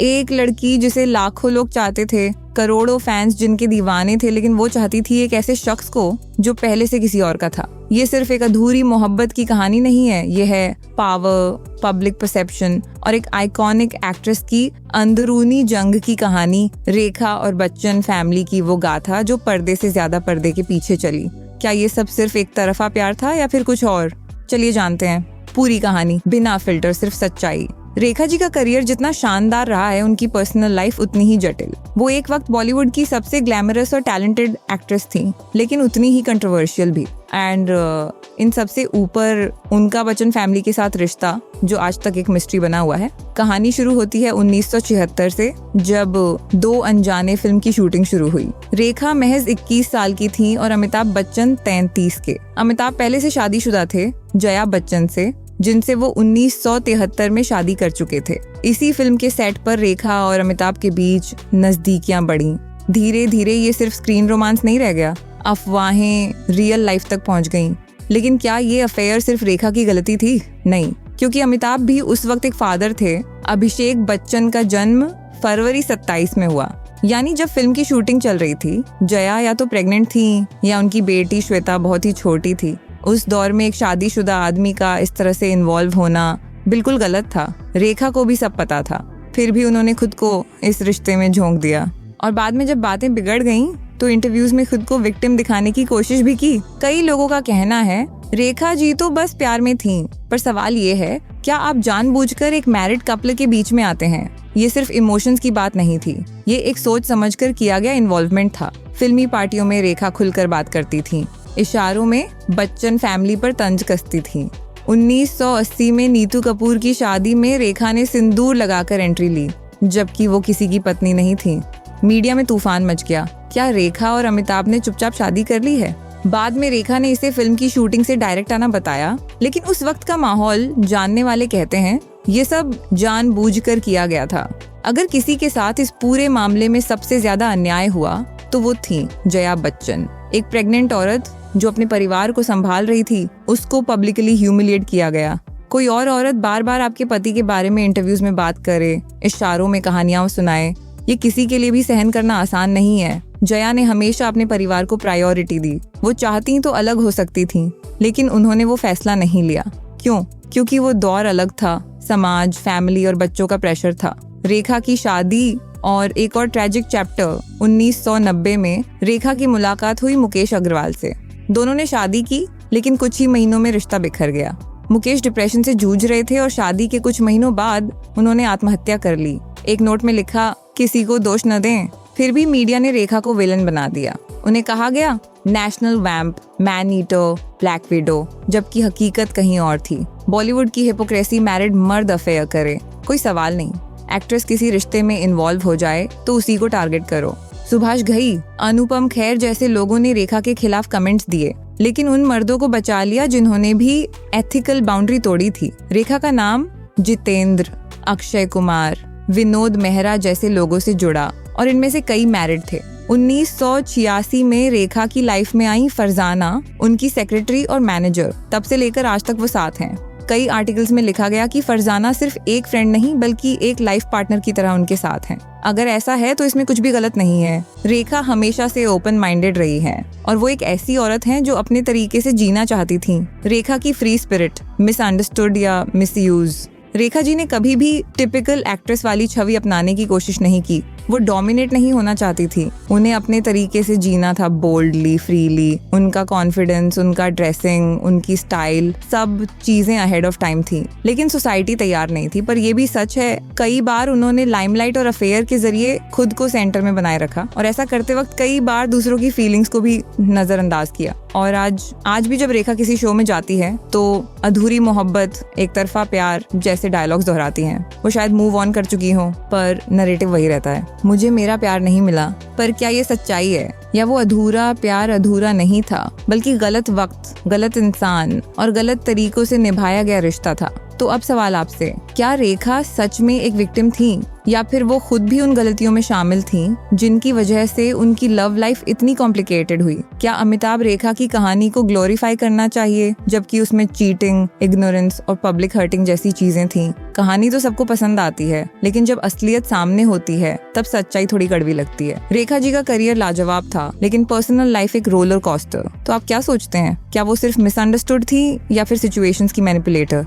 एक लड़की जिसे लाखों लोग चाहते थे, करोड़ों फैंस जिनके दीवाने थे, लेकिन वो चाहती थी एक ऐसे शख्स को जो पहले से किसी और का था। ये सिर्फ एक अधूरी मोहब्बत की कहानी नहीं है, ये है पावर, पब्लिक परसेप्शन और एक आइकॉनिक एक्ट्रेस की अंदरूनी जंग की कहानी। रेखा और बच्चन फैमिली की वो गाथा जो पर्दे से ज्यादा पर्दे के पीछे चली। क्या ये सब सिर्फ एक तरफा प्यार था या फिर कुछ और? चलिए जानते हैं पूरी कहानी, बिना फिल्टर, सिर्फ सच्चाई। रेखा जी का करियर जितना शानदार रहा है, उनकी पर्सनल लाइफ उतनी ही जटिल। वो एक वक्त बॉलीवुड की सबसे ग्लैमरस और टैलेंटेड एक्ट्रेस थी, लेकिन उतनी ही कंट्रोवर्शियल भी। एंड इन सबसे ऊपर उनका बच्चन फैमिली के साथ रिश्ता, जो आज तक एक मिस्ट्री बना हुआ है। कहानी शुरू होती है 1976 से, जब दो अनजाने फिल्म की शूटिंग शुरू हुई। रेखा महज 21 साल की थी और अमिताभ बच्चन 33 के। अमिताभ पहले से शादीशुदा थे जया बच्चन से, जिनसे वो 1973 में शादी कर चुके थे। इसी फिल्म के सेट पर रेखा और अमिताभ के बीच नजदीकियां बढ़ी। धीरे धीरे ये सिर्फ स्क्रीन रोमांस नहीं रह गया, अफवाहें रियल लाइफ तक पहुंच गईं। लेकिन क्या ये अफेयर सिर्फ रेखा की गलती थी? नहीं, क्योंकि अमिताभ भी उस वक्त एक फादर थे। अभिषेक बच्चन का जन्म फरवरी 27 में हुआ, यानी जब फिल्म की शूटिंग चल रही थी। जया या तो प्रेग्नेंट थी या उनकी बेटी श्वेता बहुत ही छोटी थी। उस दौर में एक शादीशुदा आदमी का इस तरह से इन्वॉल्व होना बिल्कुल गलत था। रेखा को भी सब पता था, फिर भी उन्होंने खुद को इस रिश्ते में झोंक दिया। और बाद में जब बातें बिगड़ गईं, तो इंटरव्यूज में खुद को विक्टिम दिखाने की कोशिश भी की। कई लोगों का कहना है रेखा जी तो बस प्यार में थीं, पर सवाल ये है, क्या आप जानबूझकर एक मैरिड कपल के बीच में आते हैं? ये सिर्फ इमोशंस की बात नहीं थी, ये एक सोच समझकर किया गया इन्वॉल्वमेंट था। फिल्मी पार्टियों में रेखा खुलकर बात करती थी, इशारों में बच्चन फैमिली पर तंज कसती थी। 1980 में नीतू कपूर की शादी में रेखा ने सिंदूर लगाकर एंट्री ली, जबकि वो किसी की पत्नी नहीं थी। मीडिया में तूफान मच गया। क्या रेखा और अमिताभ ने चुपचाप शादी कर ली है? बाद में रेखा ने इसे फिल्म की शूटिंग से डायरेक्ट आना बताया, लेकिन उस वक्त का माहौल जानने वाले कहते हैं ये सब जानबूझकर किया गया था। अगर किसी के साथ इस पूरे मामले में सबसे ज्यादा अन्याय हुआ तो वो थी जया बच्चन। एक प्रेग्नेंट औरत जो अपने परिवार को संभाल रही थी, उसको पब्लिकली ह्यूमिलिएट किया गया। कोई और औरत बार बार आपके पति के बारे में इंटरव्यूज में बात करे, इशारों में कहानियां सुनाए, ये किसी के लिए भी सहन करना आसान नहीं है। जया ने हमेशा अपने परिवार को प्रायोरिटी दी। वो चाहती तो अलग हो सकती थी, लेकिन उन्होंने वो फैसला नहीं लिया। क्यों? क्योंकि वो दौर अलग था, समाज, फैमिली और बच्चों का प्रेशर था। रेखा की शादी और एक और ट्रेजिक चैप्टर 1990 में रेखा की मुलाकात हुई मुकेश अग्रवाल से। दोनों ने शादी की, लेकिन कुछ ही महीनों में रिश्ता बिखर गया। मुकेश डिप्रेशन से जूझ रहे थे और शादी के कुछ महीनों बाद उन्होंने आत्महत्या कर ली। एक नोट में लिखा, किसी को दोष न दें। फिर भी मीडिया ने रेखा को विलन बना दिया। उन्हें कहा गया नेशनल वैम्प, मैन ईटर, ब्लैक विडो, जबकि हकीकत कहीं और थी। बॉलीवुड की हिपोक्रेसी मैरिड मर्द अफेयर करे, कोई सवाल नहीं। एक्ट्रेस किसी रिश्ते में इन्वॉल्व हो जाए तो उसी को टारगेट करो। सुभाष घई, अनुपम खेर जैसे लोगों ने रेखा के खिलाफ कमेंट्स दिए, लेकिन उन मर्दों को बचा लिया जिन्होंने भी एथिकल बाउंड्री तोड़ी थी। रेखा का नाम जितेंद्र, अक्षय कुमार, विनोद मेहरा जैसे लोगों से जुड़ा और इनमें से कई मैरिड थे। 1986 में रेखा की लाइफ में आई फरजाना, उनकी सेक्रेटरी और मैनेजर। तब से लेकर आज तक वो साथ हैं। कई आर्टिकल्स में लिखा गया कि फरजाना सिर्फ एक फ्रेंड नहीं बल्कि एक लाइफ पार्टनर की तरह उनके साथ हैं। अगर ऐसा है तो इसमें कुछ भी गलत नहीं है। रेखा हमेशा से ओपन माइंडेड रही है और वो एक ऐसी औरत है जो अपने तरीके से जीना चाहती थी। रेखा की फ्री स्पिरिट मिसअंडरस्टूड या मिसयूज। रेखा जी ने कभी भी टिपिकल एक्ट्रेस वाली छवि अपनाने की कोशिश नहीं की। वो डोमिनेट नहीं होना चाहती थी, उन्हें अपने तरीके से जीना था, बोल्डली, फ्रीली। उनका कॉन्फिडेंस, उनका ड्रेसिंग, उनकी स्टाइल, सब चीजें अहेड ऑफ टाइम थी। लेकिन सोसाइटी तैयार नहीं थी। पर ये भी सच है, कई बार उन्होंने लाइमलाइट और अफेयर के जरिए खुद को सेंटर में बनाए रखा और ऐसा करते वक्त कई बार दूसरों की फीलिंग्स को भी नजरअंदाज किया। और आज भी जब रेखा किसी शो में जाती है तो अधूरी मोहब्बत, एक तरफा प्यार जैसे डायलॉग्स दोहराती हैं। वो शायद मूव ऑन कर चुकी हो, पर नरेटिव वही रहता है, मुझे मेरा प्यार नहीं मिला। पर क्या ये सच्चाई है या वो अधूरा प्यार अधूरा नहीं था, बल्कि गलत वक्त, गलत इंसान और गलत तरीकों से निभाया गया रिश्ता था? तो अब सवाल आपसे, क्या रेखा सच में एक विक्टिम थी या फिर वो खुद भी उन गलतियों में शामिल थी जिनकी वजह से उनकी लव लाइफ इतनी कॉम्प्लिकेटेड हुई? क्या अमिताभ रेखा की कहानी को ग्लोरीफाई करना चाहिए जबकि उसमें चीटिंग, इग्नोरेंस और पब्लिक हर्टिंग जैसी चीजें थी? कहानी तो सबको पसंद आती है, लेकिन जब असलियत सामने होती है तब सच्चाई थोड़ी कड़वी लगती है। रेखा जी का करियर लाजवाब था, लेकिन पर्सनल लाइफ एक रोलर कोस्टर। तो आप क्या सोचते हैं, क्या वो सिर्फ मिसअंडरस्टूड थी या फिर सिचुएशंस की मैनिपुलेटर?